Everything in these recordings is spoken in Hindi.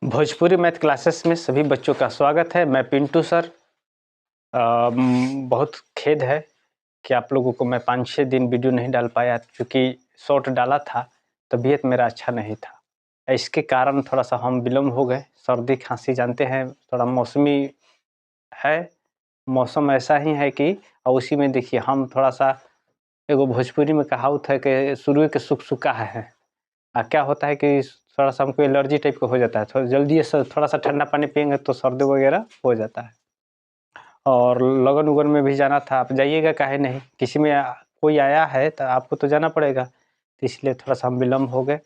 भोजपुरी मैथ क्लासेस में सभी बच्चों का स्वागत है। मैं पिंटू सर। बहुत खेद है कि आप लोगों को मैं 5-6 दिन वीडियो नहीं डाल पाया, क्योंकि शॉर्ट डाला था, तबीयत मेरा अच्छा नहीं था। इसके कारण थोड़ा सा हम विलम्ब हो गए। सर्दी खांसी जानते हैं, थोड़ा मौसमी है, मौसम ऐसा ही है कि और उसी में देखिए हम थोड़ा सा, एगो भोजपुरी में कहावत है कि शुरू के सुख सुखा है। क्या होता है कि थोड़ा सा हमको एलर्जी टाइप का हो जाता है, थोड़ा जल्दी से थोड़ा सा ठंडा पानी पिएंगे तो सर्दी वगैरह हो जाता है। और लगन उगन में भी जाना था, आप जाइएगा काहे नहीं, किसी में कोई आया है तो आपको तो जाना पड़ेगा, तो इसलिए थोड़ा सा हम विलम्ब हो गए।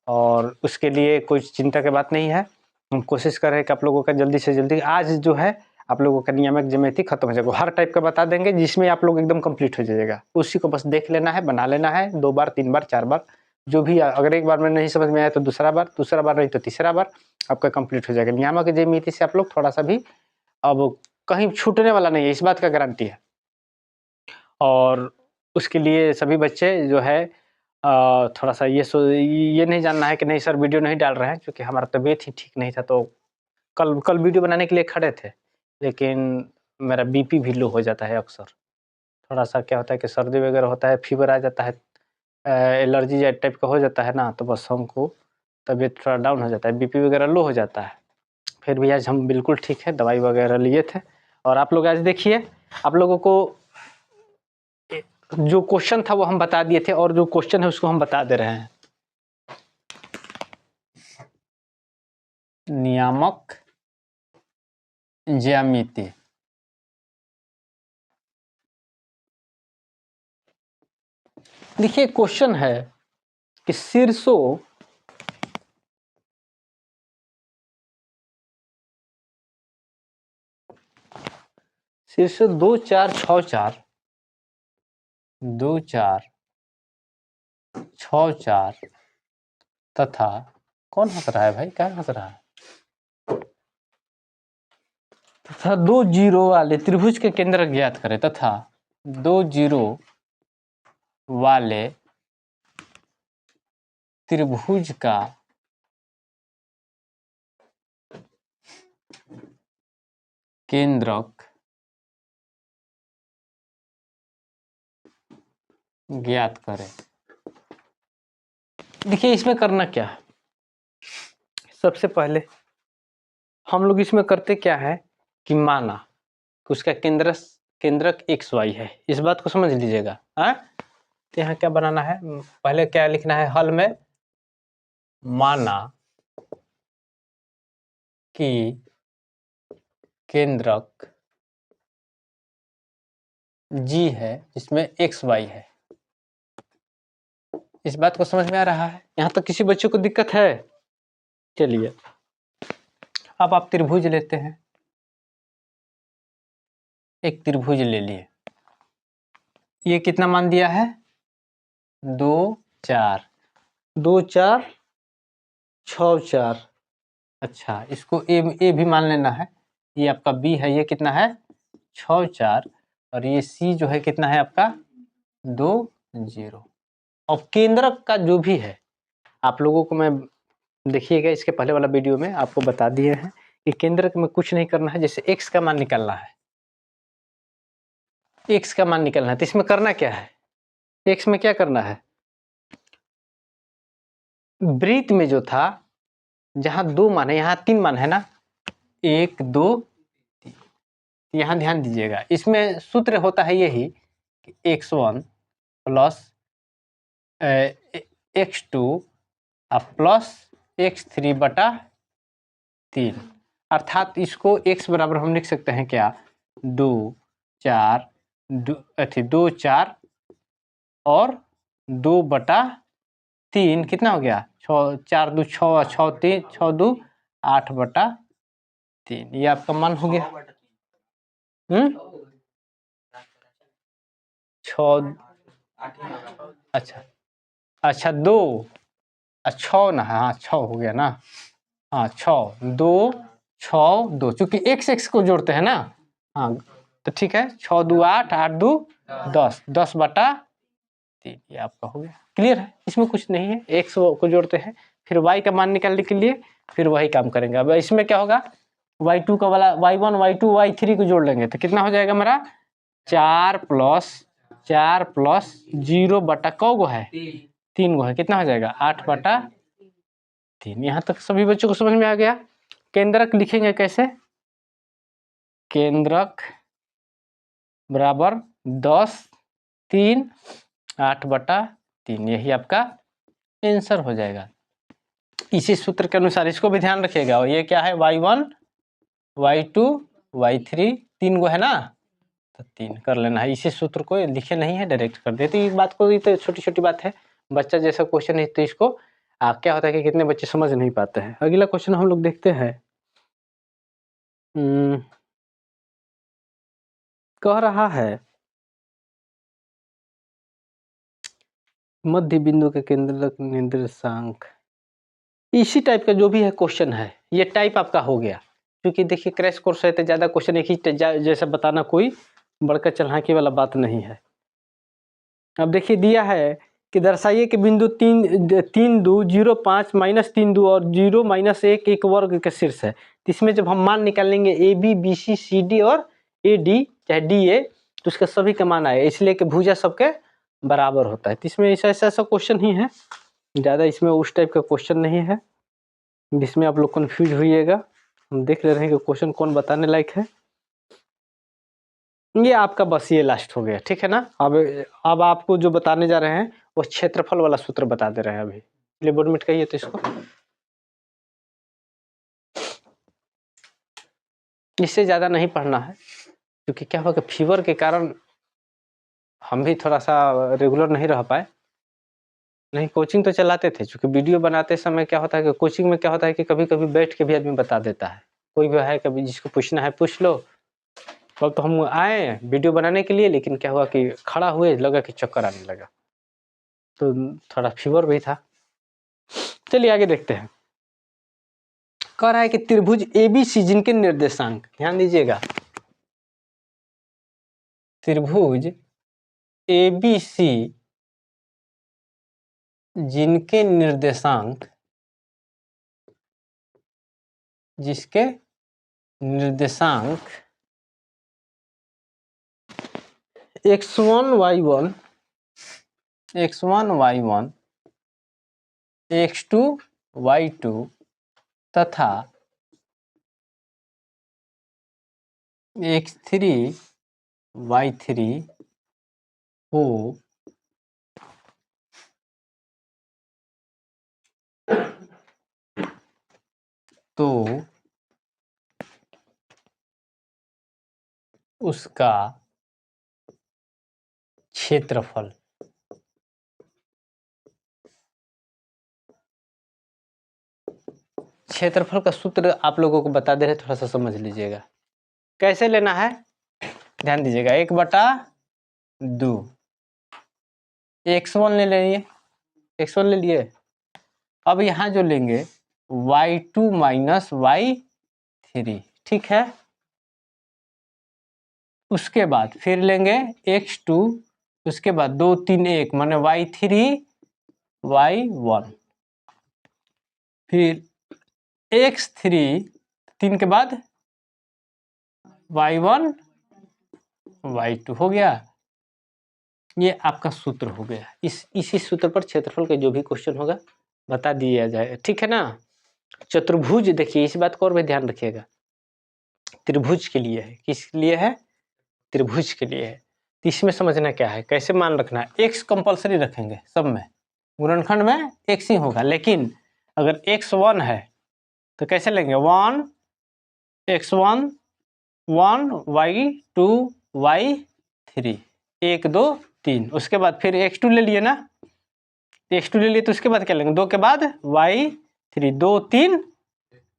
और उसके लिए कोई चिंता की बात नहीं है। हम कोशिश कर रहे हैं कि आप लोगों का जल्दी से जल्दी आज जो है आप लोगों का नियामक ज्यामिति खत्म हो जाएगा। हर टाइप का बता देंगे जिसमें आप लोग एकदम कंप्लीट हो जाइएगा। उसी को बस देख लेना है, बना लेना है 2 बार 3 बार 4 बार, जो भी। अगर एक बार में नहीं समझ में आया तो दूसरा बार नहीं तो तीसरा बार आपका कंप्लीट हो जाएगा। नियामक ज्यामिति से आप लोग थोड़ा सा भी अब कहीं छूटने वाला नहीं है, इस बात का गारंटी है। और उसके लिए सभी बच्चे जो है थोड़ा सा ये नहीं जानना है कि नहीं सर वीडियो नहीं डाल रहे हैं, क्योंकि हमारा तबीयत ही ठीक नहीं था। तो कल वीडियो बनाने के लिए खड़े थे, लेकिन मेरा बीपी भी लो हो जाता है अक्सर। थोड़ा सा क्या होता है कि सर्दी वगैरह होता है, फीवर आ जाता है, एलर्जी टाइप का हो जाता है ना, तो बस हमको तबीयत थोड़ा डाउन हो जाता है, बीपी वगैरह लो हो जाता है। फिर भी आज हम बिल्कुल ठीक है, दवाई वगैरह लिए थे। और आप लोग आज देखिए, आप लोगों को जो क्वेश्चन था वो हम बता दिए थे, और जो क्वेश्चन है उसको हम बता दे रहे हैं। नियामक ज्यामिति, देखिए क्वेश्चन है कि शीर्षों शीर्ष 2 4 6 4 2 4 6 4 तथा कौन हंस रहा है भाई, क्या हंस रहा है, तथा 2 जीरो वाले त्रिभुज के केंद्र ज्ञात करें, तथा 2 जीरो वाले त्रिभुज का केंद्रक ज्ञात करें। देखिए इसमें करना क्या है, सबसे पहले हम लोग इसमें करते क्या है कि माना कि उसका केंद्रक एक्स वाई है, इस बात को समझ लीजिएगा। तो यहाँ क्या बनाना है, पहले क्या लिखना है हल में, माना कि केंद्रक जी है जिसमें एक्स वाई है। इस बात को समझ में आ रहा है? यहाँ तक किसी बच्चे को दिक्कत है? चलिए अब आप त्रिभुज लेते हैं, एक त्रिभुज ले लिए, ये कितना मान दिया है 2 4 2 4 6 4। अच्छा इसको ए भी मान लेना है, ये आपका बी है, ये कितना है 6 4, और ये सी जो है कितना है आपका 2 0। और केंद्रक का जो भी है आप लोगों को मैं देखिएगा, इसके पहले वाला वीडियो में आपको बता दिए हैं कि केंद्रक में कुछ नहीं करना है। जैसे एक्स का मान निकालना है, एक्स का मान निकालना है, तो इसमें करना क्या है, एक्स में क्या करना है, वृत्त में जो था जहां 2 मान है, यहाँ 3 मान है ना, 1 2 3, यहाँ ध्यान दीजिएगा। इसमें सूत्र होता है यही कि x1 plus x2 plus x3 बटा 3, अर्थात इसको x बराबर हम लिख सकते हैं क्या 2 4 2 4 और 2 बटा 3, कितना हो गया 6 4 2 6 6 3 6 2 8 बटा 3, ये आपका मान हो गया। 6 अच्छा 2 6 ना, हाँ 6 हो गया ना, हाँ 6 2 6 2, चूंकि x को जोड़ते हैं ना, हाँ तो ठीक है 6 2 8 8 2 10 10 बटा 3, ये आपका हो गया। क्लियर है, इसमें कुछ नहीं है, x को जोड़ते हैं फिर y का मान निकालने के लिए फिर वही काम करेंगे। अब इसमें क्या होगा, y2 का वाला y1 y2 y3 को जोड़ लेंगे तो कितना हो जाएगा मेरा 4 प्लस 0 बटा कौ गो है 3 गो है, कितना हो जाएगा 8 बटा 3। यहाँ तक सभी बच्चों को समझ में आ गया। केंद्रक लिखेंगे कैसे, केंद्रक बराबर 10 3 8 बटा 3, यही आपका आंसर हो जाएगा। इसी सूत्र के अनुसार इसको भी ध्यान रखिएगा। ये क्या है y1 y2 y3 3 गो है ना, तो 3 कर लेना है। इसी सूत्र को लिखे नहीं है डायरेक्ट कर देते। इस बात को, ये तो छोटी छोटी बात है, बच्चा जैसा क्वेश्चन है तो इसको क्या होता है कि कितने बच्चे समझ नहीं पाते हैं। अगला क्वेश्चन हम लोग देखते हैं। कह रहा है मध्य बिंदु के केंद्रक निर्देशांक, इसी टाइप का जो भी है क्वेश्चन है, ये टाइप आपका हो गया। क्योंकि देखिए क्रैश कोर्स है तो ज़्यादा क्वेश्चन एक ही जैसा बताना कोई बड़का चलाकी वाला बात नहीं है। अब देखिए दिया है कि दर्शाइए कि बिंदु 3 2 0 5 -3 2 और 0 -1 एक वर्ग के शीर्ष है। इसमें जब हम मान निकालेंगे A B B C C D और ए डी चाहे डी ए, तो उसका सभी का मान आए, इसलिए कि भुजा सबके बराबर होता है। तो इसमें ऐसा क्वेश्चन ही है, ज़्यादा इसमें उस टाइप का क्वेश्चन नहीं है जिसमें आप लोग कन्फ्यूज होइएगा। हम देख ले रहे हैं कि क्वेश्चन कौन बताने लायक है। ये आपका बस ये लास्ट हो गया, ठीक है ना। अब आपको जो बताने जा रहे हैं वो क्षेत्रफल वाला सूत्र बता दे रहे हैं अभी। चलिए बोर्ड में कहिए तो इसको, इससे ज़्यादा नहीं पढ़ना है क्योंकि क्या हुआ कि फीवर के कारण हम भी थोड़ा सा रेगुलर नहीं रह पाए। नहीं कोचिंग तो चलाते थे, क्योंकि वीडियो बनाते समय क्या होता है कि कोचिंग में क्या होता है कि कभी कभी बैठ के भी आदमी बता देता है। कोई भी है कभी जिसको पूछना है पूछ लो। कल तो हम आए वीडियो बनाने के लिए, लेकिन क्या हुआ कि खड़ा हुए लगा कि चक्कर आने लगा, तो थोड़ा फीवर भी था। चलिए आगे देखते हैं। कह रहा है कि त्रिभुज एबीसी जिनके निर्देशांक, ध्यान दीजिएगा, त्रिभुज एबीसी जिनके निर्देशांक, जिसके निर्देशांक x1 y1 x2 y2 तथा x3 y3 हो तो उसका क्षेत्रफल, क्षेत्रफल का सूत्र आप लोगों को बता दे रहे, थोड़ा सा समझ लीजिएगा कैसे लेना है। ध्यान दीजिएगा 1/2 x1 ले लिए, x1 ले लिए। अब यहाँ जो लेंगे y2 माइनस y3, ठीक है। उसके बाद फिर लेंगे x2, उसके बाद 2 3 1 माने y3 y1, फिर x3 3 के बाद y1 y2 हो गया। ये आपका सूत्र हो गया। इसी सूत्र पर क्षेत्रफल का जो भी क्वेश्चन होगा बता दिया जाए, ठीक है ना। चतुर्भुज देखिए, इस बात को और भी ध्यान रखिएगा, त्रिभुज के लिए है। किस लिए है? त्रिभुज के लिए है। तो इसमें समझना क्या है, कैसे मान रखना है। x कंपलसरी रखेंगे सब में, गुणनखंड में x ही होगा, लेकिन अगर x1 है तो कैसे लेंगे 1 x1 1 y2 y3 1 2 3। उसके बाद फिर x2 ले लिए ना, x2 ले लिए तो उसके बाद क्या लेंगे 2 के बाद y3 2 3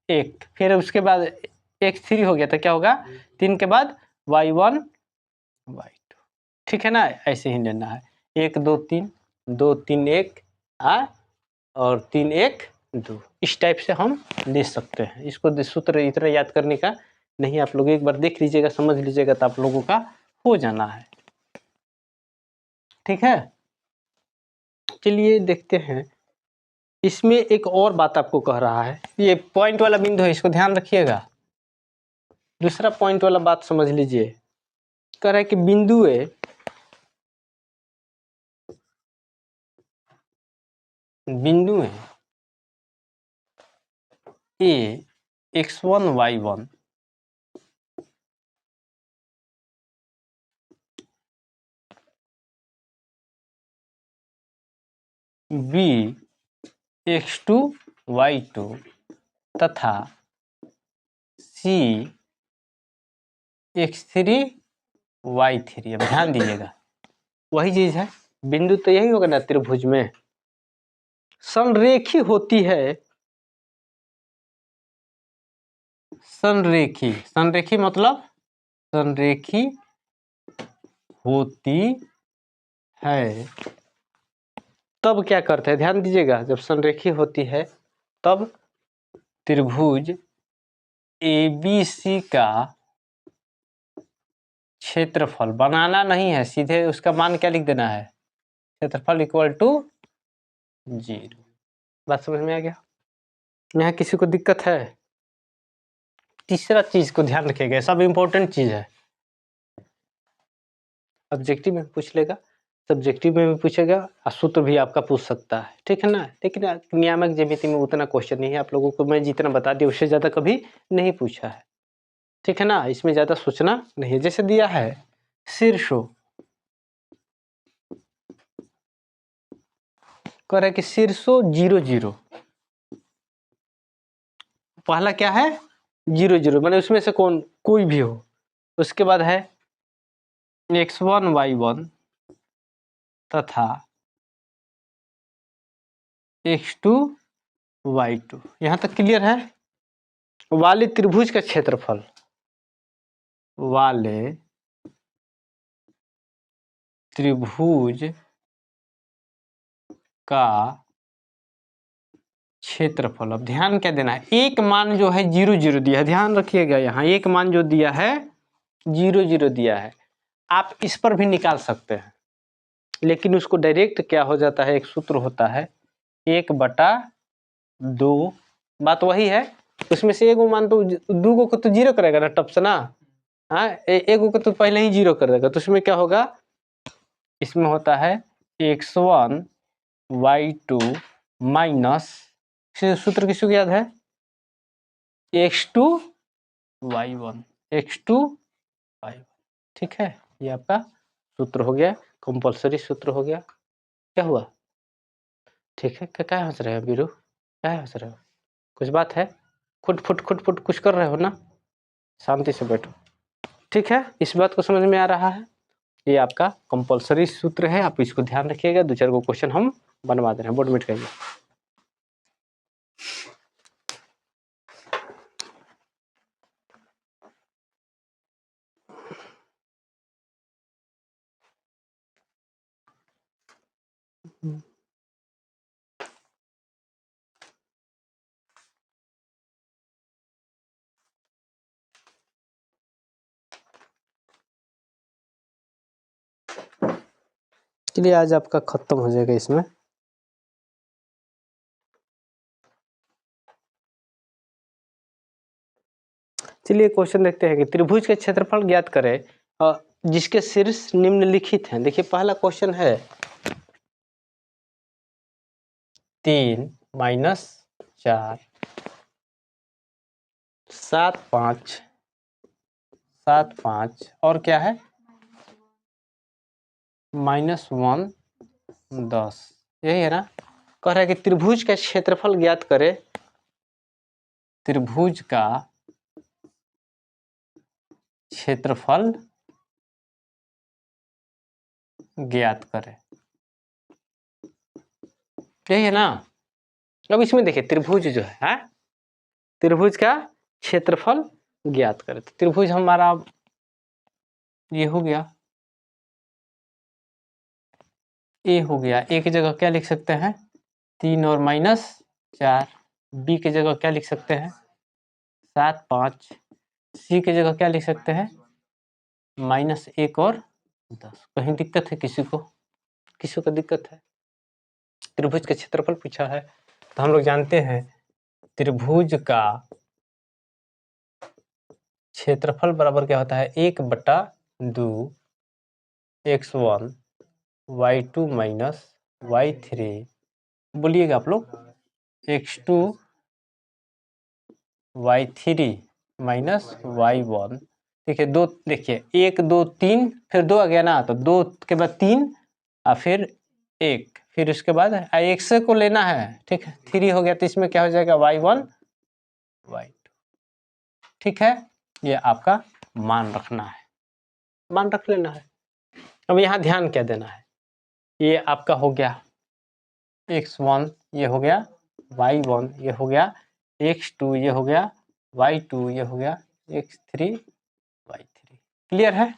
1, फिर उसके बाद x3 हो गया तो क्या होगा 3 के बाद y1 y2, ठीक है ना। ऐसे ही लेना है 1 2 3 2 3 1 और 3 1 2, इस टाइप से हम ले सकते हैं। इसको सूत्र इतना याद करने का नहीं, आप लोग एक बार देख लीजिएगा समझ लीजिएगा तो आप लोगों का हो जाना है, ठीक है। चलिए देखते हैं इसमें एक और बात आपको कह रहा है, ये पॉइंट वाला बिंदु है, इसको ध्यान रखिएगा। दूसरा पॉइंट वाला बात समझ लीजिए, कह रहा है कि बिंदु ए x1 y1 b x2 y2 तथा c x3 y3। अब ध्यान दीजिएगा, वही चीज है, बिंदु तो यही होगा ना त्रिभुज में। संरेखी होती है, संरेखी मतलब संरेखी होती है तब क्या करते हैं, ध्यान दीजिएगा, जब संरेखी होती है तब त्रिभुज ABC का क्षेत्रफल बनाना नहीं है, सीधे उसका मान क्या लिख देना है, क्षेत्रफल इक्वल टू 0। बात समझ में आ गया? यहाँ किसी को दिक्कत है? तीसरा चीज को ध्यान रखिएगा, सब इंपॉर्टेंट चीज है। ऑब्जेक्टिव में पूछ लेगा, सब्जेक्टिव में भी पूछेगा और सूत्र भी आपका पूछ सकता है, ठीक है ना। लेकिन नियामक ज्यामिति में उतना क्वेश्चन नहीं है, आप लोगों को मैं जितना बता दिया उससे ज्यादा कभी नहीं पूछा है, ठीक है ना। इसमें ज्यादा सोचना नहीं है। जैसे दिया है शीर्षो, कह रहा है कि शीर्षो 0 0, पहला क्या है 0 0, माने उसमें से कोई भी हो। उसके बाद है x1 y1 तथा x2 y2। यहां तक क्लियर है? वाले त्रिभुज का क्षेत्रफल, वाले त्रिभुज का क्षेत्रफल। अब ध्यान क्या देना है, एक मान जो है 0 0 दिया है, ध्यान रखिएगा, यहाँ एक मान जो दिया है 0 0 दिया है। आप इस पर भी निकाल सकते हैं, लेकिन उसको डायरेक्ट क्या हो जाता है, एक सूत्र होता है 1/2। बात वही है, उसमें से एक मान तो 2 को तो 0 करेगा ना टप से ना, हाँ एक को तो पहले ही 0 कर देगा, तो उसमें क्या होगा, इसमें होता है x1 y2 माइनस, सूत्र किसको याद है, x2 y1, x2 y1, ठीक है। ये आपका सूत्र हो गया, कंपलसरी सूत्र हो गया। क्या हुआ, ठीक है, क्या हंस रहे हो बीरू, क्या हंस रहे हो, कुछ बात है, खुट फुट कुछ कर रहे हो ना, शांति से बैठो, ठीक है। इस बात को समझ में आ रहा है? ये आपका कंपलसरी सूत्र है, आप इसको ध्यान रखिएगा। 2-4 को क्वेश्चन हम बनवा दे रहे हैं, बोर्ड मिट करिए। चलिए आज आपका खत्म हो जाएगा इसमें। चलिए क्वेश्चन देखते हैं कि त्रिभुज के क्षेत्रफल ज्ञात करें जिसके शीर्ष निम्नलिखित हैं। देखिए पहला क्वेश्चन है 3 - 4 7 5 7 5 और क्या है -1 10, यही है ना। कह रहा है कि त्रिभुज का क्षेत्रफल ज्ञात करे, त्रिभुज का क्षेत्रफल ज्ञात करे, यही है ना। अब इसमें देखिए त्रिभुज जो है, त्रिभुज का क्षेत्रफल ज्ञात करे, तो त्रिभुज हमारा ये हो गया, ए हो गया, ए की जगह क्या लिख सकते हैं 3 और -4, बी की जगह क्या लिख सकते हैं 7 5, सी की जगह क्या लिख सकते हैं -1 और 10। कहीं दिक्कत है किसी को, किसी को दिक्कत है? त्रिभुज का क्षेत्रफल पूछा है, तो हम लोग जानते हैं त्रिभुज का क्षेत्रफल बराबर क्या होता है 1/2 x1 y2 माइनस y3, बोलिएगा आप लोग, x2 y3 माइनस y1। ठीक है, दो देखिए 1 2 3 फिर 2 आ गया ना, तो 2 के बाद 3 और फिर 1, फिर उसके बाद x को लेना है। ठीक है, 3 हो गया तो इसमें क्या हो जाएगा y1 y2। ठीक है, ये आपका मान रखना है, मान रख लेना है। अब यहाँ ध्यान क्या देना है, ये आपका हो गया x1, ये हो गया y1, ये हो गया x2, ये हो गया y2, ये हो गया x3 y3। क्लियर है,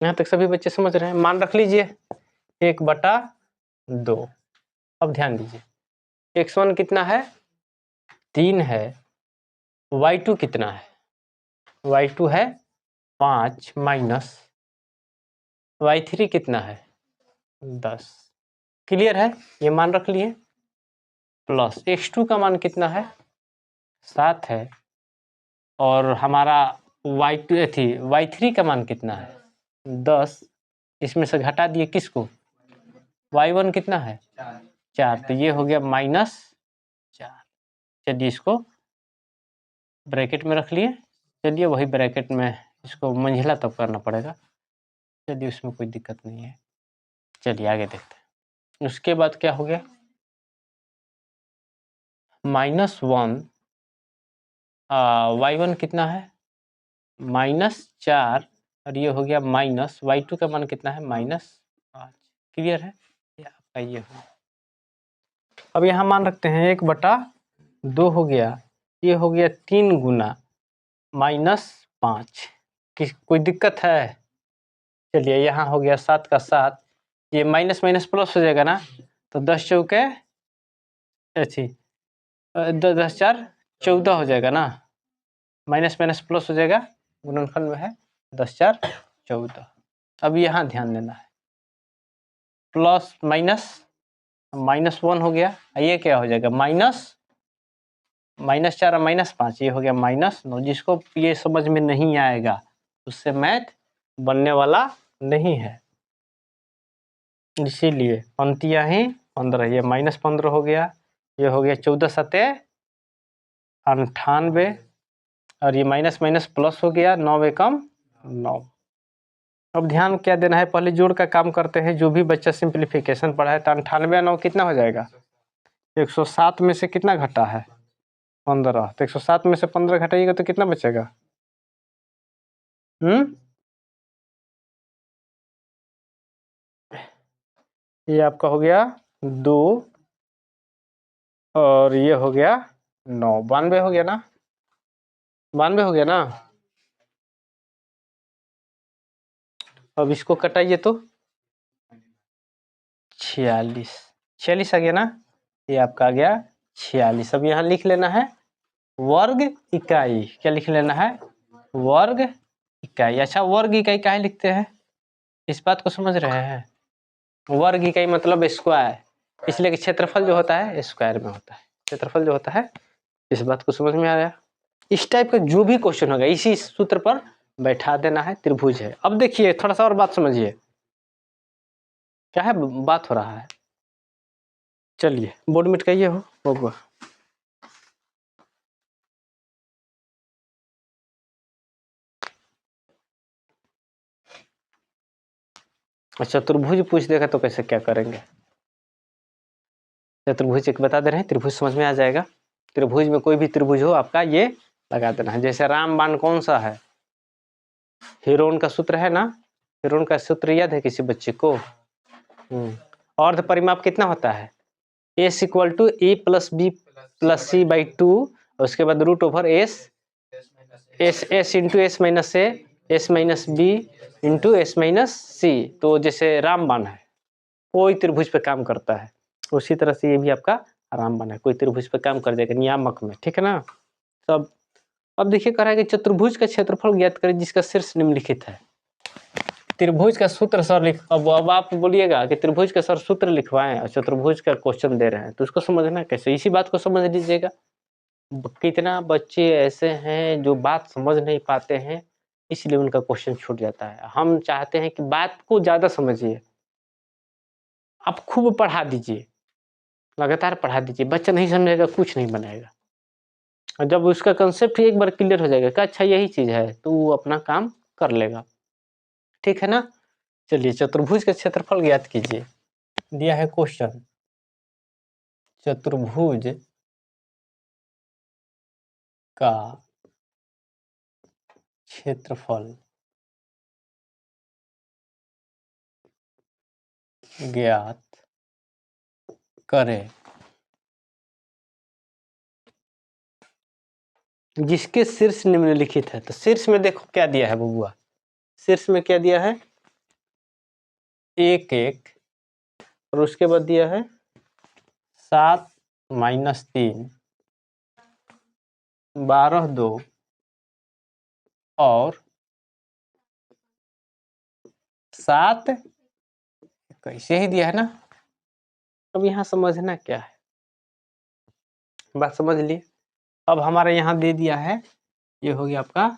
यहाँ तक सभी बच्चे समझ रहे हैं? मान रख लीजिए 1/2। अब ध्यान दीजिए x1 कितना है 3 है, y2 कितना है, y2 है 5 माइनस y3 कितना है 10। क्लियर है, ये मान रख लिए। प्लस x2 का मान कितना है 7 है, और हमारा y2 थी y3 का मान कितना है 10। इसमें से घटा दिए किसको, y1 कितना है 4, तो ये हो गया -4। चलिए इसको ब्रैकेट में रख लिए। चलिए वही ब्रैकेट में इसको मंझला तब करना पड़ेगा, चलिए उसमें कोई दिक्कत नहीं है। चलिए आगे देखते हैं। उसके बाद क्या हो गया -1, y1 कितना है -4, और ये हो गया माइनस y2 का मान कितना है -5। क्लियर है, ये आपका ये हो। अब यहाँ मान रखते हैं 1/2 हो गया, ये हो गया 3 गुना -5। कोई दिक्कत है? चलिए यहाँ हो गया 7 का 7, ये माइनस माइनस प्लस हो जाएगा ना, तो 10 चौके अच्छी 10 4 14 हो जाएगा ना, माइनस माइनस प्लस हो जाएगा, गुणनखंड में है 10 4 14। अब यहाँ ध्यान देना है, प्लस माइनस -1 हो गया, ये क्या हो जाएगा -4 और -5, ये हो गया -9। जिसको ये समझ में नहीं आएगा उससे मैथ बनने वाला नहीं है, इसीलिए पंक्तियां ही 15, ये -15 हो गया, ये हो गया 14 सते 98, और ये माइनस माइनस प्लस हो गया 9 एकम 9। अब ध्यान क्या देना है, पहले जोड़ का काम करते हैं। जो भी बच्चा सिंप्लीफिकेशन पढ़ा है तो 98 9 कितना हो जाएगा 107 में से कितना घटा है 15, तो 107 में से 15 घटाइएगा तो कितना बचेगा ये आपका हो गया 2, और ये हो गया 9, 92 हो गया ना, 92 हो गया ना। अब इसको कटाइए तो 46 आ गया ना, ये आपका आ गया 46। अब यहाँ लिख लेना है वर्ग इकाई, क्या लिख लेना है वर्ग इकाई। अच्छा, वर्ग इकाई काहे लिखते हैं, इस बात को समझ रहे हैं? वर्ग इकाई मतलब स्क्वायर, इसलिए कि क्षेत्रफल जो होता है स्क्वायर में होता है, क्षेत्रफल जो होता है। इस बात को समझ में आ रहा है? इस टाइप का जो भी क्वेश्चन होगा इसी सूत्र पर बैठा देना है। त्रिभुज है, अब देखिए थोड़ा सा और बात समझिए, क्या है बात हो रहा है। चलिए बोर्ड में कहिए होगा। अच्छा, त्रिभुज पूछ देगा तो कैसे क्या करेंगे? त्रिभुज एक बता दे रहे हैं, त्रिभुज समझ में आ जाएगा। त्रिभुज में कोई भी त्रिभुज हो आपका ये लगा देना है। जैसे रामबाण कौन सा है, हीरोन का सूत्र है ना, हीरोन का सूत्र याद है किसी बच्चे को? अर्ध परिमाप कितना होता है s equal to a plus b plus c by 2, उसके बाद √ओवर s into s minus a s minus b into s minus c. तो जैसे रामबाण है कोई त्रिभुज पे काम करता है, उसी तरह से ये भी आपका रामबाण है, कोई त्रिभुज पे काम कर जाएगा नियामक में। ठीक है ना सब। अब देखिए कह रहा है कि चतुर्भुज का क्षेत्रफल ज्ञात करें जिसका शीर्ष निम्नलिखित है। त्रिभुज का सूत्र सर अब आप बोलिएगा कि त्रिभुज का सर सूत्र लिखवाएं और चतुर्भुज का क्वेश्चन दे रहे हैं, तो उसको समझना कैसे, इसी बात को समझ लीजिएगा। कितना बच्चे ऐसे हैं जो बात समझ नहीं पाते हैं, इसलिए उनका क्वेश्चन छूट जाता है। हम चाहते हैं कि बात को ज्यादा समझिए, आप खूब पढ़ा दीजिए, लगातार पढ़ा दीजिए, बच्चा नहीं समझेगा कुछ नहीं बनाएगा। और जब उसका कंसेप्ट ही एक बार क्लियर हो जाएगा कि अच्छा यही चीज है, तो वो अपना काम कर लेगा। ठीक है ना। चलिए चतुर्भुज का क्षेत्रफल ज्ञात कीजिए। दिया है क्वेश्चन, चतुर्भुज का क्षेत्रफल ज्ञात करें जिसके शीर्ष निम्नलिखित है। तो शीर्ष में देखो क्या दिया है बबुआ, शीर्ष में क्या दिया है, 1 1, और उसके बाद दिया है 7 - 3, 12 2 और 7 कैसे ही दिया है ना। अब यहाँ समझना क्या है, बात समझ लिए। अब हमारे यहाँ दे दिया है, ये हो गया आपका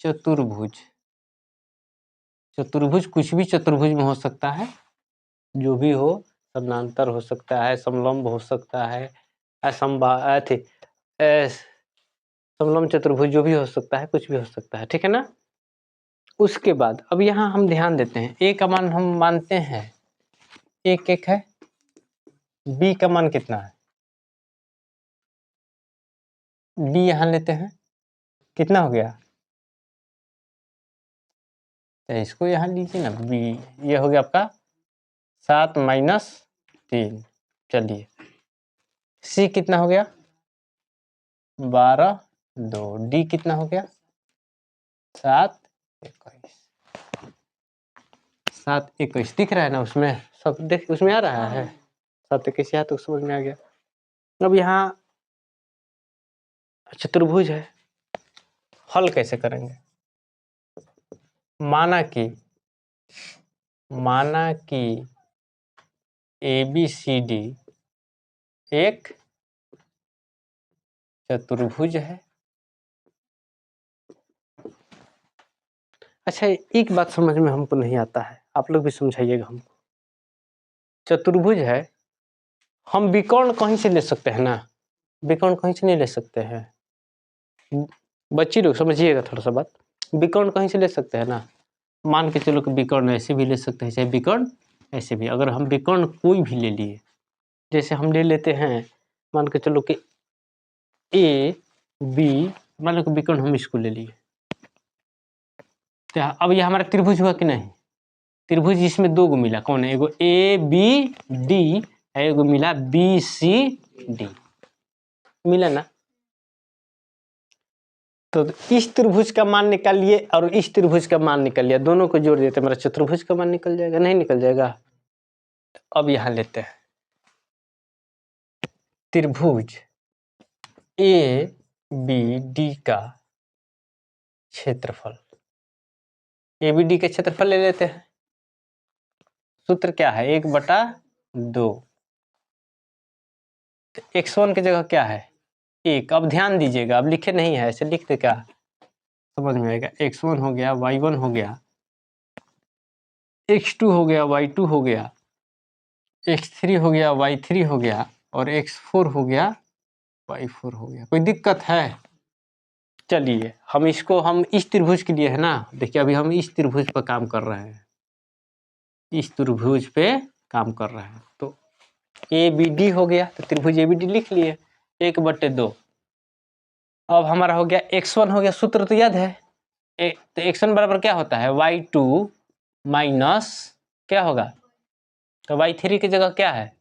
चतुर्भुज। चतुर्भुज कुछ भी चतुर्भुज में हो सकता है, जो भी हो, समानांतर हो सकता है, समलंब हो सकता है, समलंब चतुर्भुज जो भी हो सकता है, कुछ भी हो सकता है। ठीक है ना। उसके बाद अब यहाँ हम ध्यान देते हैं, ए का मान हम मानते हैं 1 1 है, बी का मान कितना है, बी यहाँ लेते हैं, कितना हो गया, तो इसको यहाँ लीजिए ना, बी, ये हो गया आपका 7 - 3। चलिए सी कितना हो गया, 12 2, डी कितना हो गया, 7 21, 7 21 दिख रहा है ना, उसमें सब देख, उसमें आ रहा है 7 21 यहाँ तो समझ में आ गया। अब यहाँ चतुर्भुज है, हल कैसे करेंगे, माना कि ABCD एक चतुर्भुज है। अच्छा एक बात समझ में हमको नहीं आता है, आप लोग भी समझाइएगा हमको। चतुर्भुज है, हम विकर्ण कहीं से ले सकते हैं ना, विकर्ण कहीं से नहीं ले सकते हैं, बच्ची लोग समझिएगा थोड़ा सा बात, विकर्ण कहीं से ले सकते हैं ना। मान के चलो कि विकर्ण ऐसे भी ले सकते हैं, चाहे विकर्ण ऐसे भी, अगर हम विकर्ण कोई भी ले लिए, जैसे हम ले लेते हैं, मान के चलो कि AB, मान लो कि विकर्ण हम इसको ले लिए, तो अब ये हमारा त्रिभुज हुआ कि नहीं, त्रिभुज इसमें 2 गो मिला, कौन है, एगो ABD है, एगो मिला BCD, मिला ना। तो इस त्रिभुज का मान निकालिए और इस त्रिभुज का मान निकालिए, दोनों को जोड़ देते मेरा चतुर्भुज का मान निकल जाएगा, नहीं निकल जाएगा। अब यहां लेते हैं त्रिभुज ABD का क्षेत्रफल, ABD का क्षेत्रफल ले लेते हैं। सूत्र क्या है, 1/2। तो x1 की जगह क्या है, 1। अब ध्यान दीजिएगा, अब लिखे नहीं है, ऐसे लिखते क्या समझ में आएगा, x1 हो गया, y1 हो गया, x2 हो गया, y2 हो गया, x3 हो गया, y3 हो गया, और x4 हो गया, y4 हो गया। कोई दिक्कत है। चलिए हम इस त्रिभुज के लिए है ना, देखिए अभी हम इस त्रिभुज पर काम कर रहे हैं, इस त्रिभुज पे काम कर रहे हैं। तो ABD हो गया, तो त्रिभुज ABD लिख लिए 1/2। अब हमारा हो गया x1 हो गया, सूत्र तो याद है, तो x1 बराबर क्या होता है, y2 माइनस क्या होगा, तो y3 की जगह क्या है,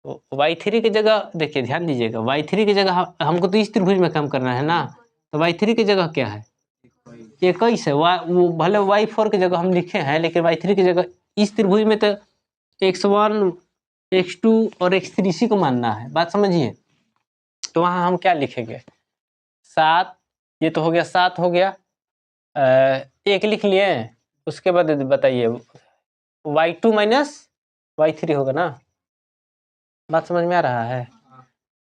तो y3 की जगह देखिए ध्यान दीजिएगा, y3 की जगह हमको तो इस त्रिभुज में काम करना है ना, तो y3 की जगह क्या है, 21 है। वो भले y4 की जगह हम लिखे हैं, लेकिन y3 की जगह इस त्रिभुज में तो x1 x2 और x3 इसी को मानना है, बात समझिए। तो वहां हम क्या लिखेंगे, 7, ये तो हो गया 7 हो गया, 1 लिख लिए, उसके बाद बताइए y2 माइनस y3 होगा ना, बात समझ में आ रहा है।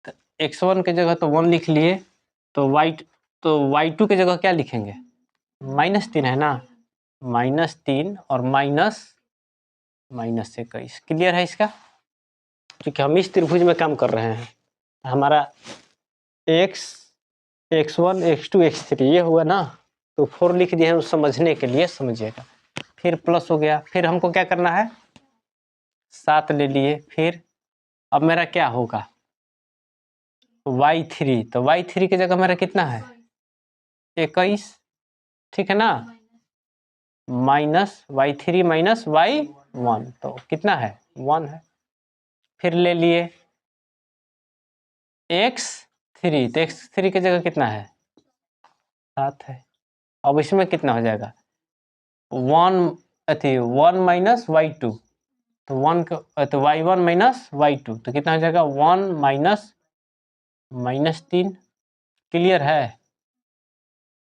तो x1 के जगह तो 1 लिख लिए, तो y2 के जगह क्या लिखेंगे, -3 है ना, -3 और -21। क्लियर है इसका, क्योंकि हम इस त्रिभुज में काम कर रहे हैं। हमारा x1 x2 x3 ये हुआ ना, तो 4 लिख दिए हैं उस समझने के लिए, समझिएगा। फिर प्लस हो गया, फिर हमको क्या करना है, 7 ले लिए। फिर अब मेरा क्या होगा, y3, तो y3 की जगह मेरा कितना है, 21, ठीक है ना, -y3 माइनस y1, तो कितना है, 1 है। फिर ले लिए x3, तो x3 की जगह कितना है, 7 है। अब इसमें कितना हो जाएगा, 1 माइनस y2, तो 1 तो y1 माइनस y2, तो कितना हो जाएगा, 1 -3। क्लियर है।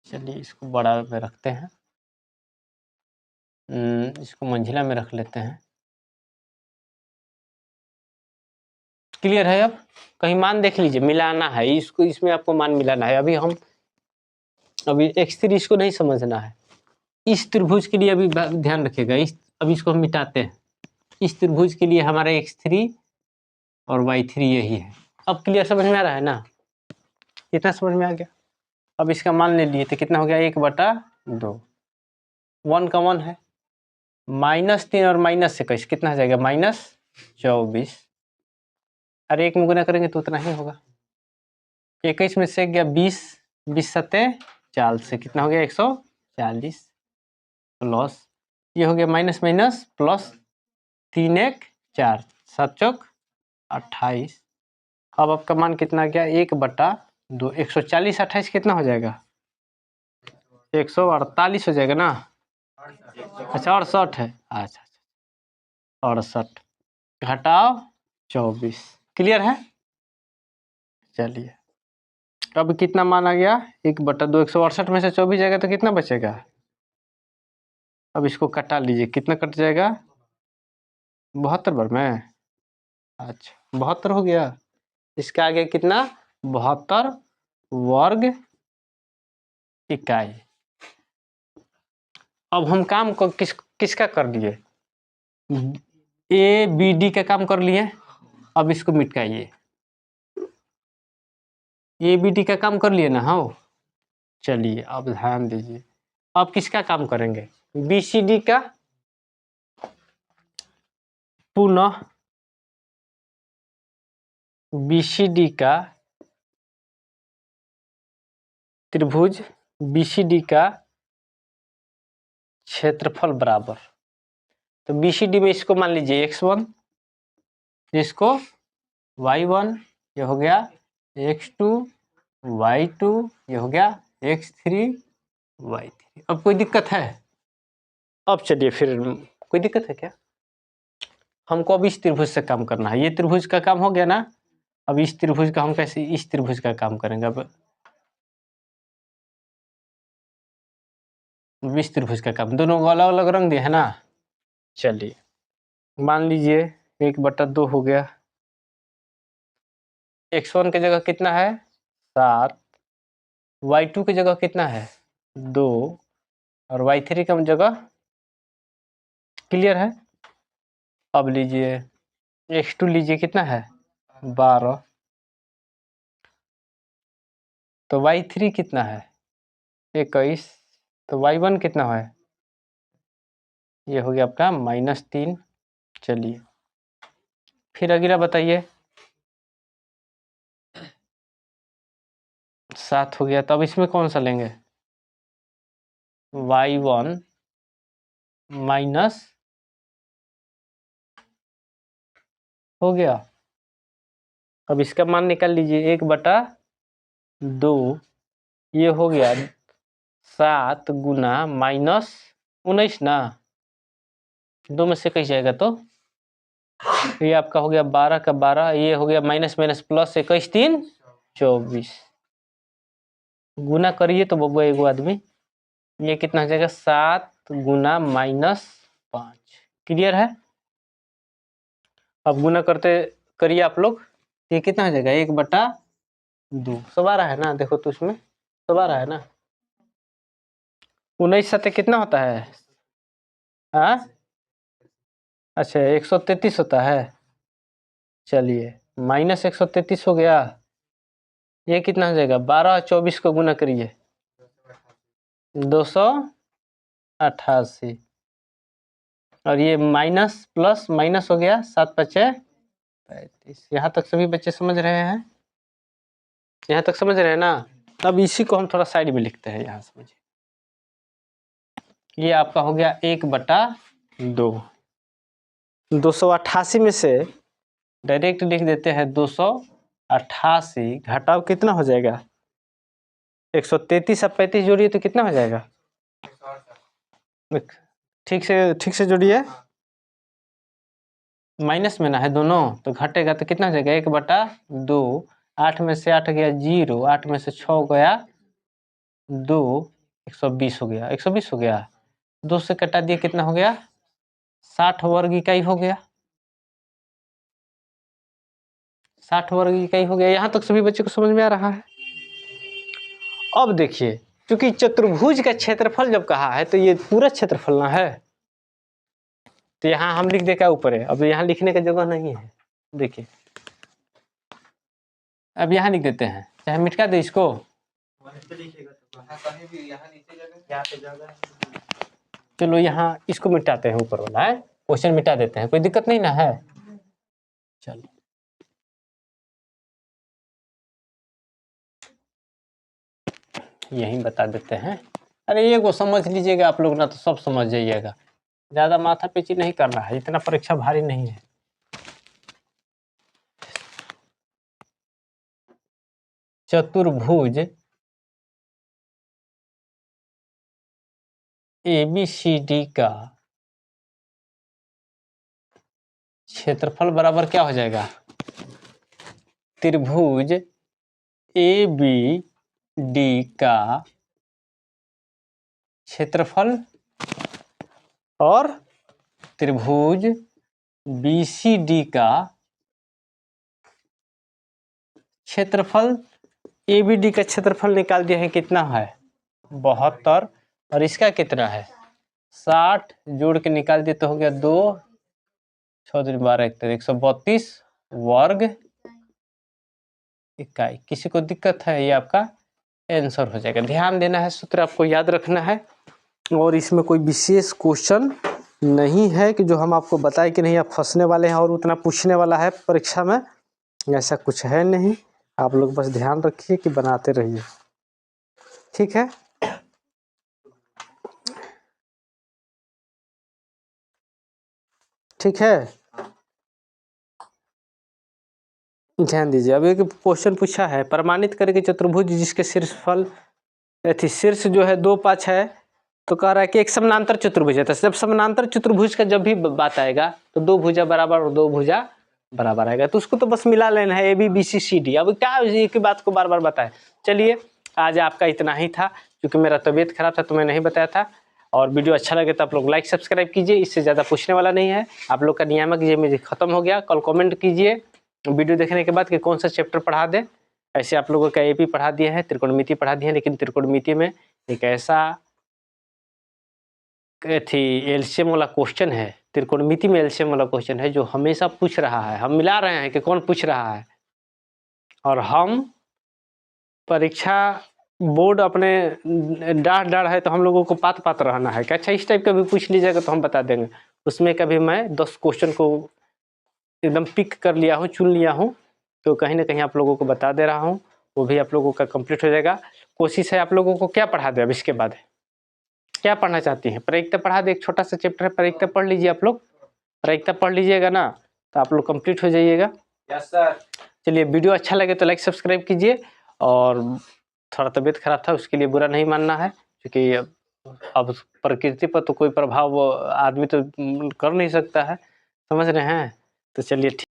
चलिए इसको बड़ा में रखते हैं, इसको मंझिला में रख लेते हैं। क्लियर है। अब कहीं मान देख लीजिए, मिलाना है इसको, इसमें आपको मान मिलाना है। अभी x3 इसको नहीं समझना है, इस त्रिभुज के लिए अभी ध्यान रखिएगा। अब इसको हम मिटाते हैं। इस त्रिभुज के लिए हमारा x3 और y3 यही है। अब क्लियर समझ में आ रहा है ना, कितना समझ में आ गया। अब इसका मान ले लिए, तो कितना हो गया, 1/2, 1 का 1 है, -3 और -21 कितना हो जाएगा, -24। अरे 1 में गुना करेंगे तो उतना ही होगा। 21 में से गया 20, 20 सत्ते 40 से कितना हो गया, 140 प्लस ये हो गया माइनस माइनस प्लस, 3 1 4 7 चौक 28। अब आपका मान कितना गया, 1/2, 140 28 कितना हो जाएगा, 148 हो जाएगा ना। अच्छा 68 है, अच्छा 68 घटाओ 24। क्लियर है। चलिए अब कितना मान आ गया, 1/2, 168 में से 24 जाएगा तो कितना बचेगा। अब इसको कटा लीजिए, कितना कट जाएगा, 72 बार में, अच्छा 72 हो गया। इसका आगे कितना, 72 वर्ग इकाई। अब हम काम को किसका कर लिए, ए बी डी का काम कर लिए। अब इसको मिटाइए, ए बी डी का काम कर लिए ना। हाँ चलिए अब ध्यान दीजिए, अब किसका काम करेंगे, बी सी डी का। पुनः बी सी डी का त्रिभुज, बी सी डी का क्षेत्रफल बराबर, तो बी सी डी में इसको मान लीजिए x1, इसको y1, ये हो गया x2, y2, ये हो गया x3, y3। अब कोई दिक्कत है, अब चलिए फिर कोई दिक्कत है क्या, हमको अब इस त्रिभुज से काम करना है। ये त्रिभुज का काम हो गया ना, अब इस त्रिभुज का हम कैसे इस त्रिभुज का काम करेंगे। अब इस त्रिभुज का काम, दोनों को अलग अलग रंग दिए है ना। चलिए मान लीजिए 1/2 हो गया, x1 की जगह कितना है 7, y2 की जगह कितना है 2 और y3 की जगह। क्लियर है। अब लीजिए x2 लीजिए, कितना है 12, तो y3 कितना है 21, तो y1 कितना है, ये हो गया आपका -3। चलिए फिर अगला बताइए, 7 हो गया, तब इसमें कौन सा लेंगे, y1 माइनस हो गया। अब इसका मान निकाल लीजिए, 1/2, ये हो गया 7 गुना -19 ना, 2 में से कहीं जाएगा तो ये आपका हो गया 12 का 12, ये हो गया माइनस माइनस प्लस 21 3 24, गुना करिए तो बबुआ एगो आदमी, ये कितना हो जाएगा 7 तो गुना -5। क्लियर है? अब गुना करते करिए आप लोग, ये कितना हो जाएगा 1/2 सब आ रहा है ना, देखो तो उसमें सब आ रहा है ना। 19 सत्ते कितना होता है? हाँ अच्छा 133 होता है। चलिए -133 हो गया, ये कितना हो जाएगा 12 और 24 को गुना करिए 288, और ये माइनस प्लस माइनस हो गया 7 5 35। यहाँ तक सभी बच्चे समझ रहे हैं? यहाँ तक समझ रहे हैं ना? अब इसी को हम थोड़ा साइड में लिखते हैं, यहाँ समझिए। ये आपका हो गया 1/2। 288 में से डायरेक्ट लिख देते हैं 288, घटाव कितना हो जाएगा 133 और 35 जोड़िए तो कितना हो जाएगा? ठीक से जोड़िए, माइनस में ना है दोनों, तो घटेगा तो कितना हो जाएगा 1/2। 8 में से 8 गया 0, 8 में से 6 गया 2, 120 हो गया। 120 हो गया, 2 से कटा दिया कितना हो गया 60 वर्ग इकाई हो गया। 60 वर्ग इकाई हो गया। यहाँ तक सभी बच्चे को समझ में आ रहा है? अब देखिए, क्योंकि चतुर्भुज का क्षेत्रफल जब कहा है तो ये पूरा क्षेत्रफल ना है, तो यहाँ हम लिख दे क्या ऊपर है, अब यहाँ लिखने का जगह नहीं है। देखिए अब यहाँ लिख देते हैं, चाहे मिटा दे इसको, चलो यहाँ इसको मिटाते हैं, ऊपर वाला है क्वेश्चन मिटा देते हैं, कोई दिक्कत नहीं ना है। चलो यही बता देते हैं। अरे ये को समझ लीजिएगा आप लोग ना, तो सब समझ जाइएगा, ज्यादा माथा पीची नहीं करना है, इतना परीक्षा भारी नहीं है। चतुर्भुज ABCD का क्षेत्रफल बराबर क्या हो जाएगा, त्रिभुज ABD का क्षेत्रफल और त्रिभुज BCD का क्षेत्रफल। ABD का क्षेत्रफल निकाल दिया है, कितना है 72, और इसका कितना है 60, जोड़ के निकाल दिए तो हो गया 2 6 12 132 वर्ग इकाई। किसी को दिक्कत है, ये आपका आंसर हो जाएगा। ध्यान देना है, सूत्र आपको याद रखना है, और इसमें कोई विशेष क्वेश्चन नहीं है कि जो हम आपको बताए कि नहीं आप फंसने वाले हैं और उतना पूछने वाला है परीक्षा में, ऐसा कुछ है नहीं। आप लोग बस ध्यान रखिए कि बनाते रहिए, ठीक है। ठीक है, ध्यान दीजिए। अब एक क्वेश्चन पूछा है, प्रमाणित करें कि चतुर्भुज जिसके शीर्षफल शीर्ष जो है 2 5 है, तो कह रहा है कि एक समानांतर चतुर्भुज है। तो जब समानांतर चतुर्भुज का जब भी बात आएगा तो 2 भुजा बराबर और 2 भुजा बराबर आएगा, तो उसको तो बस मिला लेना है ABCD। अब क्या एक बात को बार बार बताए। चलिए आज आपका इतना ही था, क्योंकि मेरा तबीयत खराब था तो मैं नहीं बताया था। और वीडियो अच्छा लगे तो आप लोग लाइक सब्सक्राइब कीजिए, इससे ज़्यादा पूछने वाला नहीं है। आप लोग का नियामक ये मुझे खत्म हो गया। कल कमेंट कीजिए वीडियो देखने के बाद कि कौन सा चैप्टर पढ़ा दे। ऐसे आप लोगों का AP पढ़ा दिया है, त्रिकोणमिति पढ़ा दिया है, लेकिन त्रिकोणमिति में एक ऐसा एलसीएम वाला क्वेश्चन है, त्रिकोणमिति में एलसीएम वाला क्वेश्चन है जो हमेशा पूछ रहा है। हम मिला रहे हैं कि कौन पूछ रहा है, और हम परीक्षा बोर्ड अपने डाढ़ है तो हम लोगों को पात रहना है कि अच्छा इस टाइप का भी पूछ लीजिएगा तो हम बता देंगे। उसमें कभी मैं 10 क्वेश्चन को एकदम पिक कर लिया हूँ, चुन लिया हूँ, तो कहीं ना कहीं आप लोगों को बता दे रहा हूँ, वो भी आप लोगों का कंप्लीट हो जाएगा। कोशिश है आप लोगों को क्या पढ़ा दे, अब इसके बाद क्या पढ़ना चाहती हैं। प्रायिकता पढ़ा दे, एक छोटा सा चैप्टर है प्रायिकता, पढ़ लीजिए आप लोग। प्रायिकता पढ़ लीजिएगा ना तो आप लोग कंप्लीट हो जाइएगा। Yes sir. चलिए वीडियो अच्छा लगे तो लाइक सब्सक्राइब कीजिए, और थोड़ा तबीयत खराब था उसके लिए बुरा नहीं मानना है, क्योंकि अब प्रकृति पर तो कोई प्रभाव आदमी तो कर नहीं सकता है, समझ रहे हैं। तो चलिए ठीक।